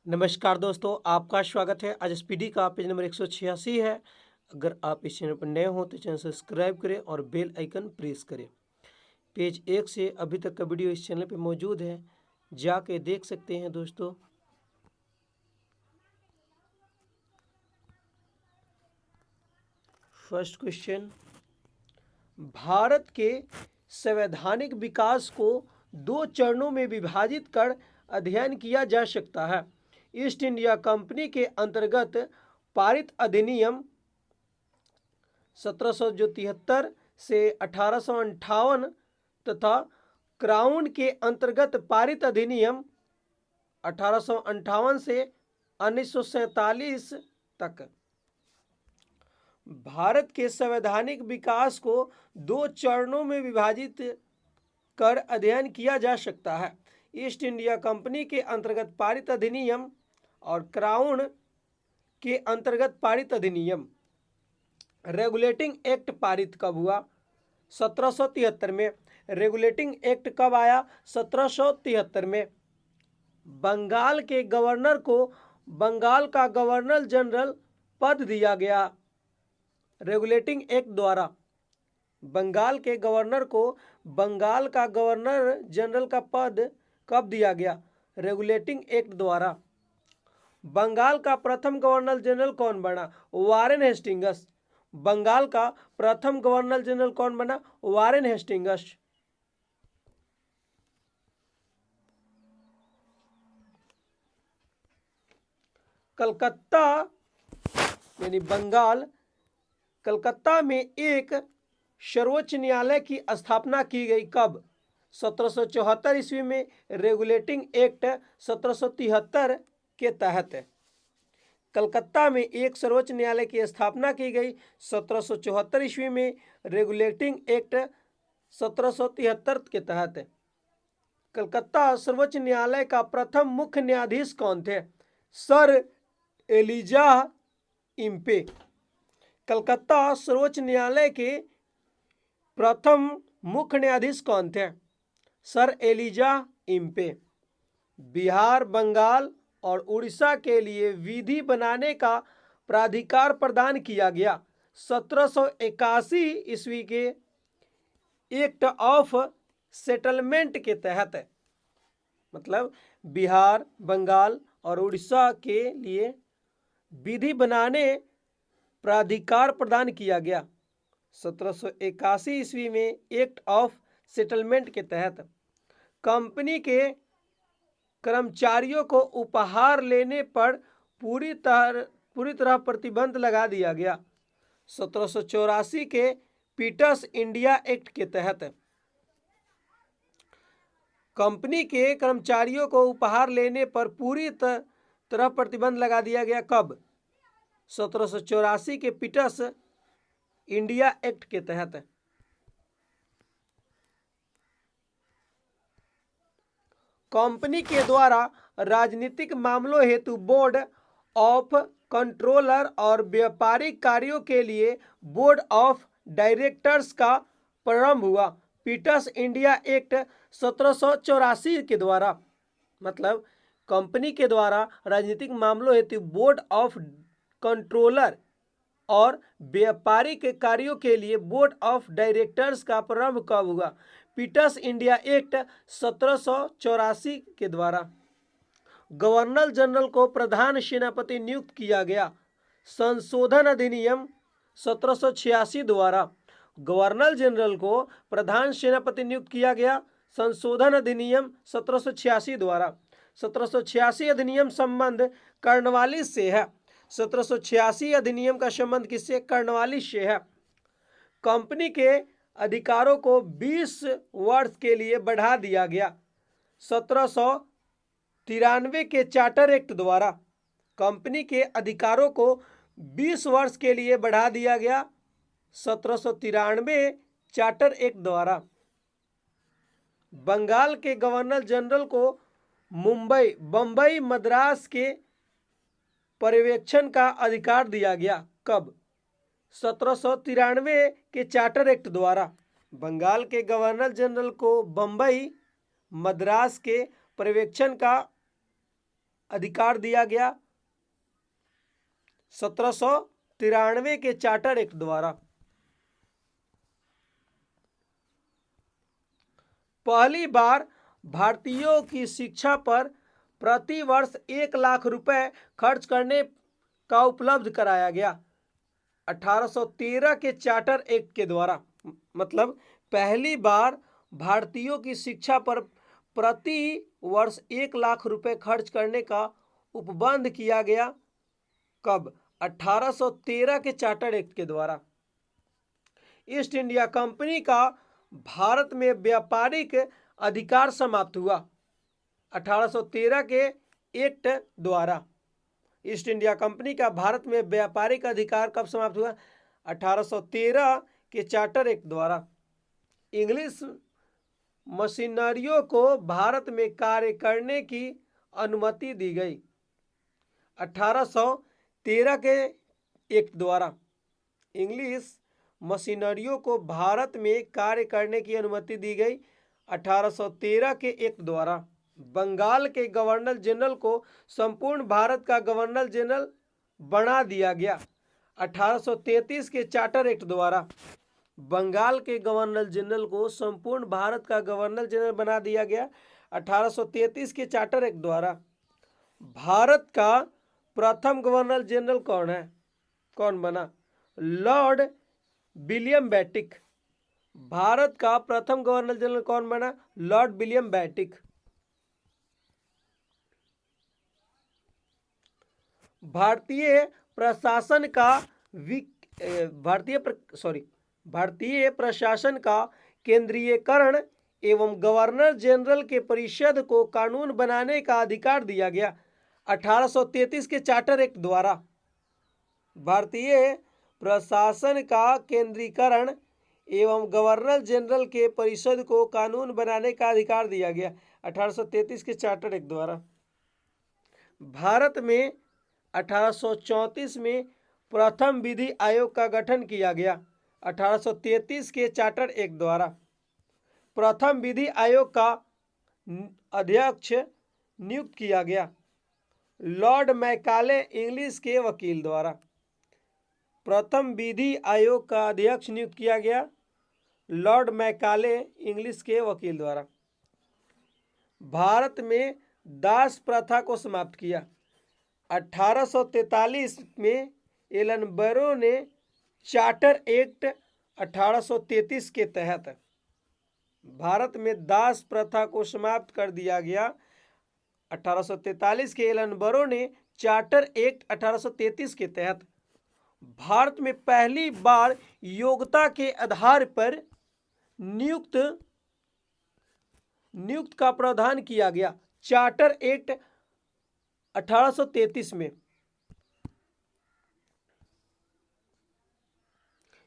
नमस्कार दोस्तों, आपका स्वागत है। आज एसपीडी का पेज नंबर 186 है। अगर आप इस चैनल पर नए हो तो चैनल सब्सक्राइब करें और बेल आइकन प्रेस करें। पेज 1 से अभी तक का वीडियो इस चैनल पे मौजूद है, जाके देख सकते हैं दोस्तों। फर्स्ट क्वेश्चन, भारत के संवैधानिक विकास को दो चरणों में विभाजित कर अध्ययन किया जा सकता है। ईस्ट इंडिया कंपनी के अंतर्गत पारित अधिनियम 1773 से 1858 तथा क्राउन के अंतर्गत पारित अधिनियम 1858 से 1947 तक। भारत के संवैधानिक विकास को दो चरणों में विभाजित कर अध्ययन किया जा सकता है। ईस्ट इंडिया कंपनी के अंतर्गत पारित अधिनियम और क्राउन के अंतर्गत पारित अधिनियम। रेगुलेटिंग एक्ट पारित कब हुआ? 1773 में। रेगुलेटिंग एक्ट कब आया? 1773 में। बंगाल के गवर्नर को बंगाल का गवर्नर जनरल पद दिया गया। रेगुलेटिंग एक्ट द्वारा बंगाल के गवर्नर को बंगाल का गवर्नर जनरल का पद कब दिया गया? रेगुलेटिंग एक्ट द्वारा। बंगाल का प्रथम गवर्नर जनरल कौन बना? Warren Hastings. बंगाल का प्रथम गवर्नर जनरल कौन बना? Warren Hastings. कलकत्ता यानी बंगाल, कलकत्ता में एक सर्वोच्च न्यायालय की स्थापना की गई कब? 1774 ईस्वी में। रेगुलेटिंग एक्ट 1773 के तहत कलकत्ता में एक सर्वोच्च न्यायालय की स्थापना की गई 1774 ईस्वी में। रेगुलेटिंग एक्ट 1773 के तहत। कलकत्ता सर्वोच्च न्यायालय का प्रथम मुख्य न्यायाधीश कौन थे? Sir Elijah Impey. कलकत्ता सर्वोच्च न्यायालय के प्रथम मुख्य न्यायाधीश कौन थे? Sir Elijah Impey. Bihar, Bengal और उड़ीसा के लिए विधि बनाने का प्राधिकार प्रदान किया गया 1781 ईस्वी के एक्ट ऑफ सेटलमेंट के तहत। मतलब बिहार, बंगाल और उड़ीसा के लिए विधि बनाने प्राधिकार प्रदान किया गया 1781 ईस्वी में एक्ट ऑफ सेटलमेंट के तहत। कंपनी के कर्मचारियों को उपहार लेने पर पूरी तरह प्रतिबंध लगा दिया गया 1784 के पीटर्स इंडिया एक्ट के तहत। कंपनी के कर्मचारियों को उपहार लेने पर पूरी तरह प्रतिबंध लगा दिया गया कब? 1784 के पीटर्स इंडिया एक्ट के तहत। कंपनी के द्वारा राजनीतिक मामलों हेतु बोर्ड ऑफ कंट्रोलर और व्यापारिक कार्यों के लिए बोर्ड ऑफ डायरेक्टर्स का प्रारंभ हुआ पीटर्स इंडिया एक्ट 1784 के द्वारा। मतलब कंपनी के द्वारा राजनीतिक मामलों हेतु बोर्ड ऑफ कंट्रोलर और व्यापारिक कार्यों के लिए बोर्ड ऑफ डायरेक्टर्स का प्रारंभ कब हुआ? पीटर्स इंडिया एक्ट 1784 के द्वारा। गवर्नर जनरल को प्रधान सेनापति नियुक्त किया गया संशोधन अधिनियम 1786 द्वारा। गवर्नर जनरल को प्रधान सेनापति नियुक्त किया गया संशोधन अधिनियम 1786 द्वारा। 1786 अधिनियम संबंध कर्नवालिस से है। 1786 अधिनियम का संबंध किससे? कर्नवालिस से है। कंपनी के अधिकारों को 20 वर्ष के लिए बढ़ा दिया गया 1793 के चार्टर एक्ट द्वारा। कंपनी के अधिकारों को 20 वर्ष के लिए बढ़ा दिया गया 1793 चार्टर एक्ट द्वारा। बंगाल के गवर्नर जनरल को मुंबई, बंबई, मद्रास के पर्यवेक्षण का अधिकार दिया गया कब? 1793 के चार्टर एक्ट द्वारा। बंगाल के गवर्नर जनरल को बंबई, मद्रास के पर्यवेक्षण का अधिकार दिया गया 1793 के चार्टर एक्ट द्वारा। पहली बार भारतीयों की शिक्षा पर प्रति वर्ष 1 लाख रुपए खर्च करने का उपलब्ध कराया गया 1813 के चार्टर एक्ट के द्वारा। मतलब पहली बार भारतीयों की शिक्षा पर प्रति वर्ष 1 लाख रुपए खर्च करने का उपबंध किया गया कब? 1813 के चार्टर एक्ट के द्वारा। ईस्ट इंडिया कंपनी का भारत में व्यापारिक अधिकार समाप्त हुआ 1813 के एक्ट द्वारा। ईस्ट इंडिया कंपनी का भारत में व्यापारिक अधिकार कब समाप्त हुआ? 1813 के चार्टर एक्ट द्वारा। इंग्लिश मशीनरियों को भारत में कार्य करने की अनुमति दी गई 1813 के एक्ट द्वारा। इंग्लिश मशीनरियों को भारत में कार्य करने की अनुमति दी गई 1813 के एक्ट द्वारा। बंगाल के गवर्नर जनरल को संपूर्ण भारत का गवर्नर जनरल बना दिया गया 1833 के चार्टर एक्ट द्वारा। बंगाल के गवर्नर जनरल को संपूर्ण भारत का गवर्नर जनरल बना दिया गया 1833 के चार्टर एक्ट द्वारा। भारत का प्रथम गवर्नर जनरल कौन बना? Lord William बेटिक। भारत का प्रथम गवर्नर जनरल कौन बना? Lord William Bentinck. भारतीय प्रशासन का केंद्रीयकरण एवं गवर्नर जनरल के परिषद को कानून बनाने का अधिकार दिया गया 1833 के चार्टर एक्ट द्वारा। भारतीय प्रशासन का केंद्रीकरण एवं गवर्नर जनरल के परिषद को कानून बनाने का अधिकार दिया गया 1833 के चार्टर एक्ट द्वारा। भारत में 1834 में प्रथम विधि आयोग का गठन किया गया 1833 के चार्टर एक्ट द्वारा। प्रथम विधि आयोग का अध्यक्ष नियुक्त किया गया लॉर्ड मैकाले इंग्लिश के वकील द्वारा। प्रथम विधि आयोग का अध्यक्ष नियुक्त किया गया लॉर्ड मैकाले इंग्लिश के वकील द्वारा। भारत में दास प्रथा को समाप्त किया 1843 में एलन बैरो ने चार्टर एक्ट 1833 के तहत भारत में दास प्रथा को समाप्त कर दिया गया 1843 के एलन बैरो ने चार्टर एक्ट 1833 के तहत भारत में पहली बार योग्यता के आधार पर नियुक्त का प्रावधान किया गया चार्टर एक्ट 1833 में।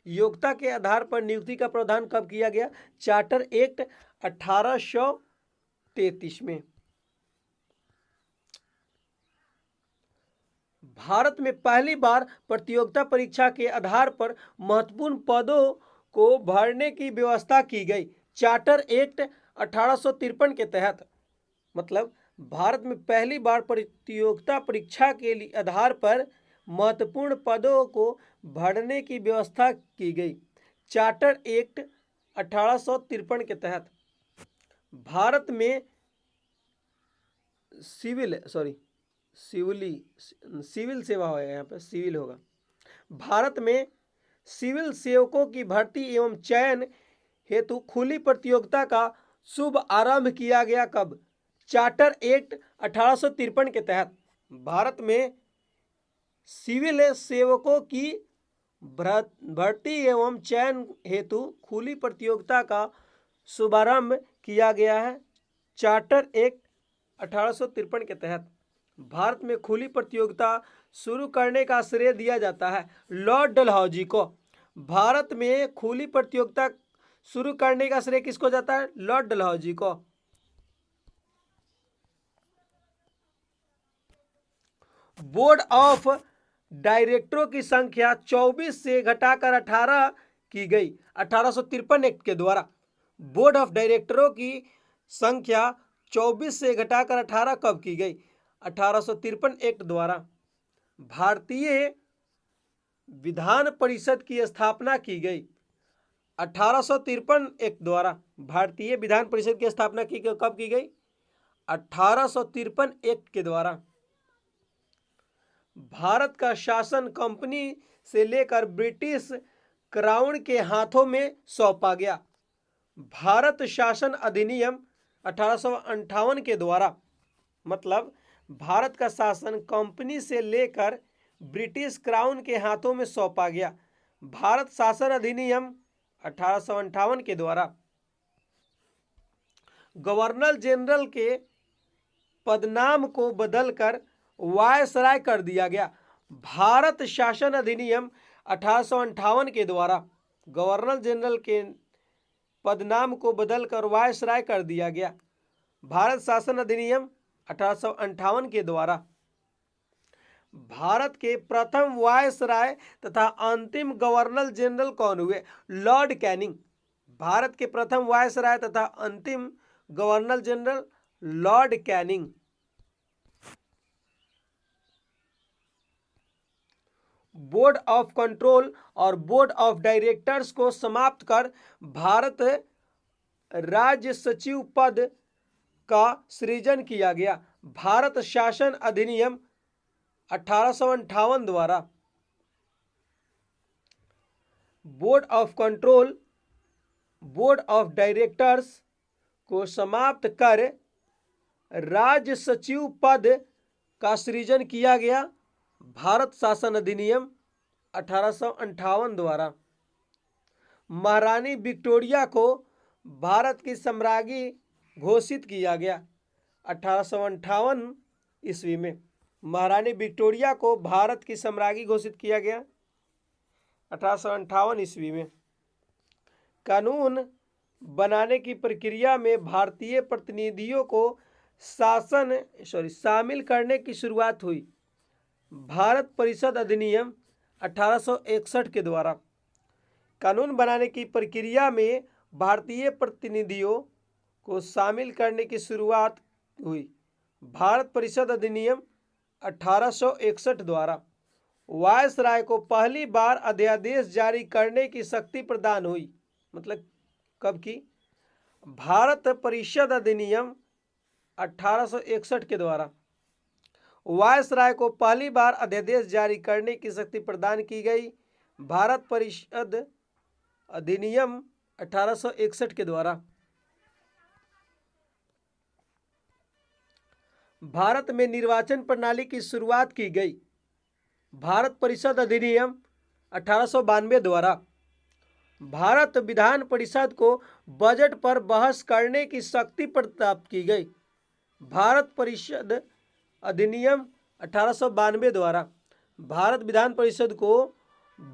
योग्यता के आधार पर नियुक्ति का प्रावधान कब किया गया? चार्टर एक्ट 1833 में। भारत में पहली बार प्रतियोगिता परीक्षा के आधार पर महत्वपूर्ण पदों को भरने की व्यवस्था की गई चार्टर एक्ट 1853 के तहत। मतलब भारत में पहली बार प्रतियोगिता परीक्षा के लिए आधार पर महत्वपूर्ण पदों को भरने की व्यवस्था की गई चार्टर एक्ट 1853 के तहत। भारत में सिविल सेवा होगा, यहाँ पे सिविल होगा। भारत में सिविल सेवकों की भर्ती एवं चयन हेतु खुली प्रतियोगिता का शुभ आरंभ किया गया कब? चार्टर एक्ट 1853 के तहत। भारत में सिविल सेवकों की भर्ती एवं चयन हेतु खुली प्रतियोगिता का शुभारंभ किया गया है चार्टर एक्ट 1853 के तहत। भारत में खुली प्रतियोगिता शुरू करने का श्रेय दिया जाता है लॉर्ड डलहौजी को। भारत में खुली प्रतियोगिता शुरू करने का श्रेय किसको जाता है? लॉर्ड डलहौजी को। बोर्ड ऑफ डायरेक्टरों की संख्या 24 से घटाकर 18 की गई 1853 एक्ट के द्वारा। बोर्ड ऑफ डायरेक्टरों की संख्या 24 से घटाकर 18 कब की गई? 1853 एक्ट द्वारा भारतीय विधान परिषद की स्थापना की गई। 1853 एक्ट द्वारा भारतीय विधान परिषद की स्थापना की गई। कब की गई? 1853 एक्ट के द्वारा। भारत का शासन कंपनी से लेकर ब्रिटिश क्राउन के हाथों में सौंपा गया। भारत शासन अधिनियम 1858 के द्वारा, मतलब भारत का शासन कंपनी से लेकर ब्रिटिश क्राउन के हाथों में सौंपा गया। भारत शासन अधिनियम 1858 के द्वारा गवर्नर जनरल के पदनाम को बदलकर वायसराय कर दिया गया। भारत शासन अधिनियम 1858 के द्वारा गवर्नर जनरल के पदनाम को बदलकर वायसराय कर दिया गया। भारत शासन अधिनियम 1858 के द्वारा भारत के प्रथम वायसराय तथा अंतिम गवर्नर जनरल कौन हुए? Lord Canning. भारत के प्रथम वायसराय तथा अंतिम governor general Lord Canning. Board of control और बोर्ड ऑफ डायरेक्टर्स को समाप्त कर भारत राज्य सचिव पद का सृजन किया गया। भारत शासन अधिनियम 1858 द्वारा board of control, board of directors को समाप्त कर राज्य सचिव पद का सृजन किया गया। भारत शासन अधिनियम 1858 द्वारा महारानी विक्टोरिया को भारत की सम्राज्ञी घोषित किया गया। 1858 ईस्वी में महारानी विक्टोरिया को भारत की सम्राज्ञी घोषित किया गया। 1858 ईस्वी में कानून बनाने की प्रक्रिया में भारतीय प्रतिनिधियों को शामिल करने की शुरुआत हुई। भारत परिषद अधिनियम 1861 के द्वारा कानून बनाने की प्रक्रिया में भारतीय प्रतिनिधियों को शामिल करने की शुरुआत हुई। भारत परिषद अधिनियम 1861 द्वारा वायसराय को पहली बार अध्यादेश जारी करने की शक्ति प्रदान हुई। मतलब कब की? भारत परिषद अधिनियम 1861 के द्वारा वायसराय को पहली बार अध्यादेश जारी करने की शक्ति प्रदान की गई। भारत परिषद अधिनियम 1861 के द्वारा भारत में निर्वाचन प्रणाली की शुरुआत की गई। भारत परिषद अधिनियम 1892 द्वारा भारत विधान परिषद को बजट पर बहस करने की शक्ति प्राप्त की गई। भारत परिषद अधिनियम 1892 द्वारा भारत विधान परिषद को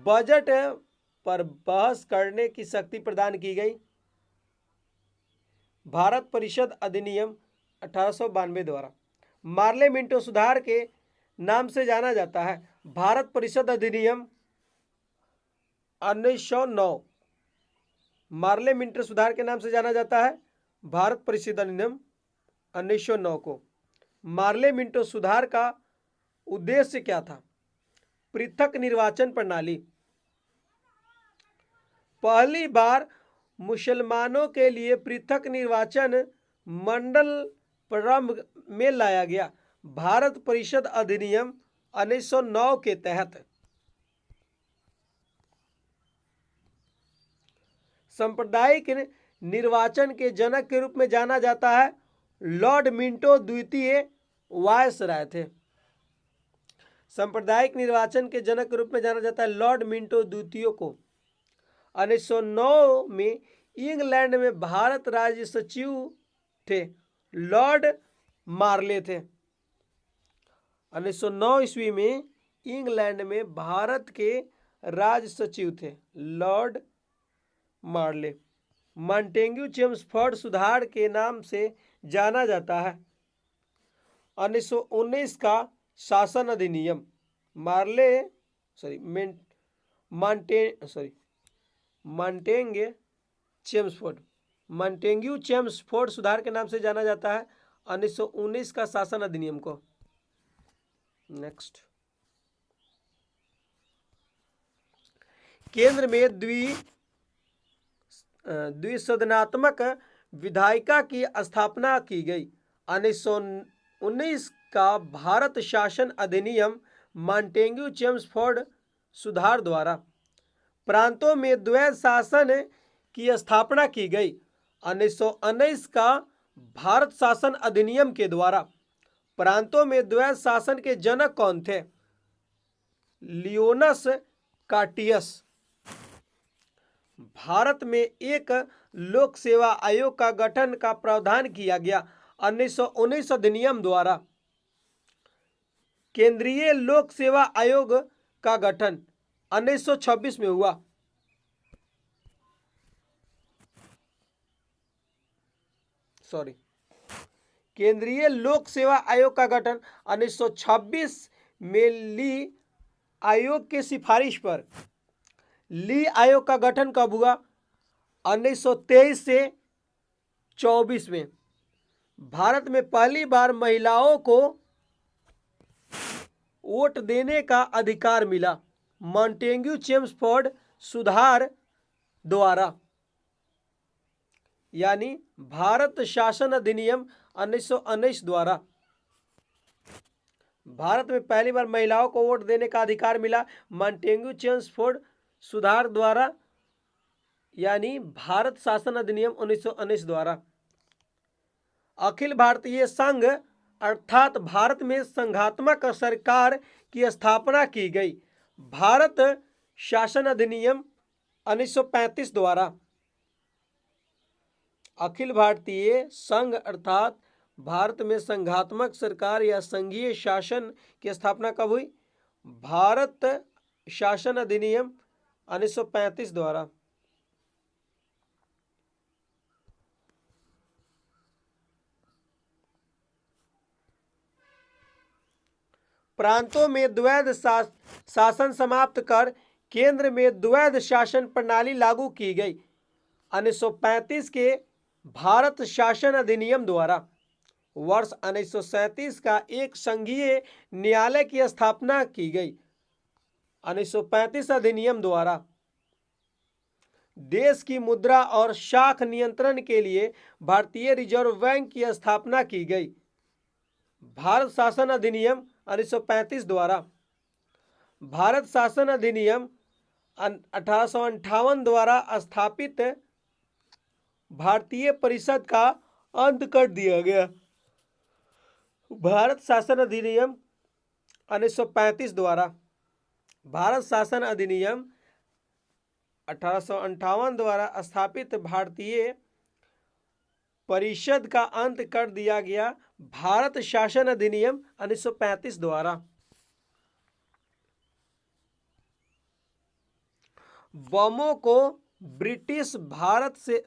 बजट पर बहस करने की शक्ति प्रदान की गई। भारत परिषद अधिनियम 1892 द्वारा मार्ले मिंटो सुधार के नाम से जाना जाता है। भारत परिषद अधिनियम 1909 मार्ले मिंटो सुधार के नाम से जाना जाता है। भारत परिषद अधिनियम 1909 को मार्ले मिंटो सुधार का उद्देश्य क्या था? पृथक निर्वाचन प्रणाली। पहली बार मुसलमानों के लिए पृथक निर्वाचन मंडल प्रारंभ में लाया गया। भारत परिषद अधिनियम 1909 के तहत सांप्रदायिक निर्वाचन के जनक के रूप में जाना जाता है। लॉर्ड मिंटो द्वितीय वायसराय थे। सांप्रदायिक निर्वाचन के जनक के रूप में जाना जाता है लॉर्ड मिंटो द्वितीय को। 1909 में इंग्लैंड में भारत राज्य सचिव थे लॉर्ड मार्ले थे। 1909 ईस्वी में इंग्लैंड में भारत के राज्य सचिव थे लॉर्ड मार्ले। मॉन्टेग्यू चेम्सफोर्ड सुधार के नाम से जाना जाता है। 1919 का शासन अधिनियम मॉन्टेग्यू चेम्सफोर्ड सुधार के नाम से जाना जाता है 1919 का शासन अधिनियम को। नेक्स्ट, केंद्र में द्विसदनात्मक विधायिका की स्थापना की गई। 1919 का भारत शासन अधिनियम मॉन्टेग्यू चेम्सफोर्ड सुधार द्वारा प्रांतों में द्वैध शासन की स्थापना की गई। 1919 का भारत शासन अधिनियम के द्वारा प्रांतों में द्वैध शासन के जनक कौन थे? लियोनस काटियस। भारत में एक लोक सेवा आयोग का गठन का प्रावधान किया गया 1919 अधिनियम द्वारा। केंद्रीय लोक सेवा आयोग का गठन 1926 में हुआ। केंद्रीय लोक सेवा आयोग का गठन 1926 में ली आयोग की सिफारिश पर। ली आयोग का गठन कब हुआ? 1923 से 24 में। भारत में पहली बार महिलाओं को वोट देने का अधिकार मिला मॉन्टेग्यू चेम्सफोर्ड सुधार द्वारा, यानी भारत शासन अधिनियम 1919 द्वारा भारत में पहली बार महिलाओं को वोट देने का अधिकार मिला मॉन्टेग्यू चेम्सफोर्ड सुधार द्वारा, यानी भारत शासन अधिनियम 1919 द्वारा। अखिल भारतीय संघ अर्थात भारत में संघात्मक सरकार की स्थापना की गई भारत शासन अधिनियम 1935 द्वारा। अखिल भारतीय संघ अर्थात भारत में संघात्मक सरकार या संघीय शासन की स्थापना कब हुई? भारत शासन अधिनियम 1935 द्वारा। प्रांतों में द्वैध शासन समाप्त कर केंद्र में द्वैध शासन प्रणाली लागू की गई 1935 के भारत शासन अधिनियम द्वारा। वर्ष 1937 का एक संघीय न्यायालय की स्थापना की गई 1935 अधिनियम द्वारा। देश की मुद्रा और शाख नियंत्रण के लिए भारतीय रिजर्व बैंक की स्थापना की गई भारत शासन अधिनियम 1935 द्वारा। भारत शासन अधिनियम 1858 द्वारा स्थापित भारतीय परिषद का अंत कर दिया गया। भारत शासन अधिनियम 1935 द्वारा भारत शासन अधिनियम 1858 द्वारा स्थापित भारतीय परिषद का अंत कर दिया गया भारत शासन अधिनियम 1935 द्वारा। बमों को ब्रिटिश भारत से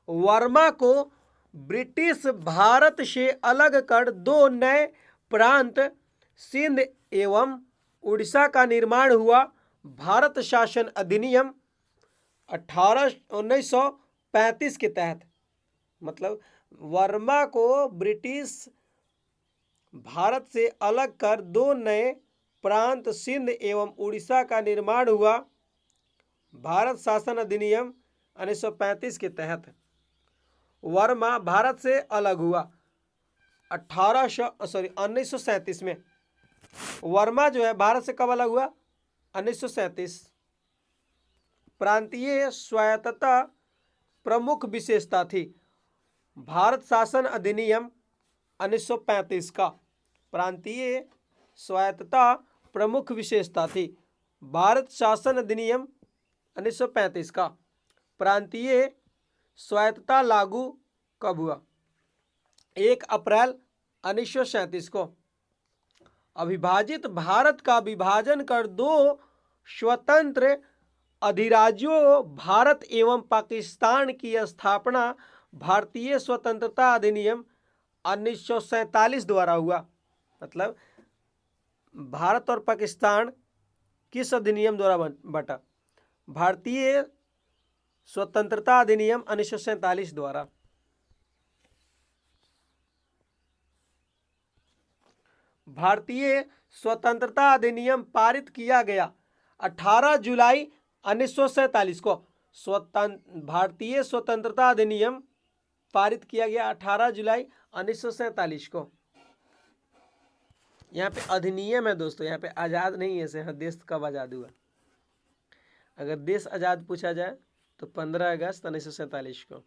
वर्मा को ब्रिटिश भारत से अलग कर दो नए प्रांत सिंध एवं उड़ीसा का निर्माण हुआ भारत शासन अधिनियम 1935 के तहत। मतलब वर्मा को ब्रिटिश भारत से अलग कर दो नए प्रांत सिंध एवं उड़ीसा का निर्माण हुआ भारत शासन अधिनियम 1935 के तहत। वर्मा भारत से अलग हुआ 1937 में। वर्मा जो है भारत से कब अलग हुआ? 1937। प्रांतीय स्वायत्तता प्रमुख विशेषता थी भारत शासन अधिनियम 1935 का। प्रांतीय स्वायत्तता प्रमुख विशेषता थी भारत शासन अधिनियम 1935 का। प्रांतीय स्वायत्तता लागू कब हुआ? 1 अप्रैल 1937 को। अविभाजित भारत का विभाजन कर दो स्वतंत्र अधिराज्यों भारत एवं पाकिस्तान की स्थापना भारतीय स्वतंत्रता अधिनियम 1947 द्वारा हुआ। मतलब भारत और पाकिस्तान किस अधिनियम द्वारा बटा? भारतीय स्वतंत्रता अधिनियम 1947 द्वारा। भारतीय स्वतंत्रता अधिनियम पारित किया गया 18 जुलाई 1947 को। भारतीय स्वतंत्रता अधिनियम पारित किया गया 18 जुलाई 1947 को। यहाँ पे अधिनियम है दोस्तों, यहाँ पे आज़ाद नहीं है। हाँ, देश कब आज़ाद हुआ? अगर देश आज़ाद पूछा जाए तो 15 अगस्त 1947 को।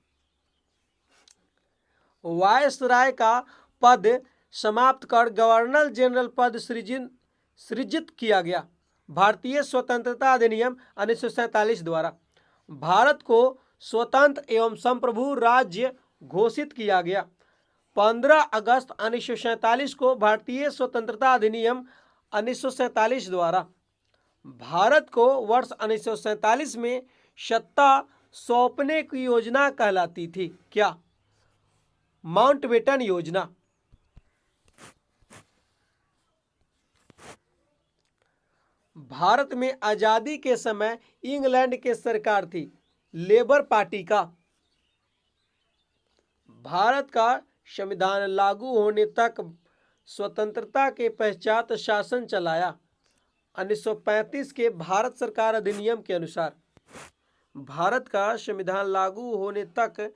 वायसराय का पद समाप्त कर गवर्नर जनरल पद सृजित किया गया भारतीय स्वतंत्रता अधिनियम 1947 द्वारा। भारत को स्वतंत्र एवं संप्रभु राज्य घोषित किया गया 15 अगस्त 1947 को। भारतीय स्वतंत्रता अधिनियम 1947 द्वारा भारत को वर्ष 1947 में सत्ता सौंपने की योजना कहलाती थी। क्या? माउंटबेटन योजना। भारत में आजादी के समय इंग्लैंड के सरकार थी लेबर पार्टी का। भारत का संविधान लागू होने तक स्वतंत्रता के पश्चात शासन चलाया 1935 के भारत सरकार अधिनियम के अनुसार। भारत का संविधान लागू होने तक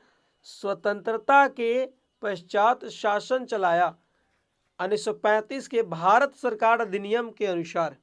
स्वतंत्रता के पश्चात शासन चलाया 1935 के भारत सरकार अधिनियम के अनुसार।